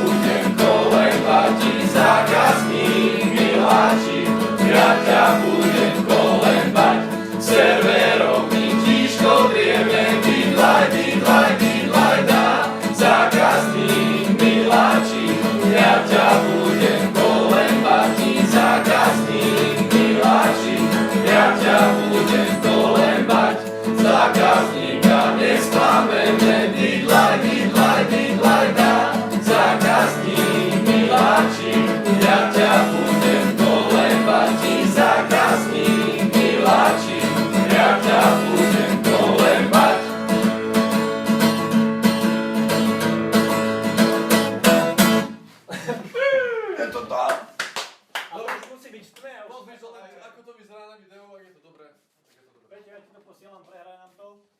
budem kolebať ti, zákazník miláči, ja ťa budem kolebať. Serverom mi tíško drieme, bydlaj, bydlaj, bydlaj dá. Zákazník miláči, ja ťa budem kolebať ti, zákazník miláči, ja ťa budem kolebať. Zákazníka nesklameme, bydlaj, bydlaj, bydlaj dá. Zákazník miláči, ja ťa budem kolebať ti, zákazník miláči, ja ťa budem kolebať. Je to tak? Ale už musí byť v tme. Pozri sa len, ako to vyzerá na videu, ak je to dobré. Peťo, ja ti to posielam, prehraj nám to.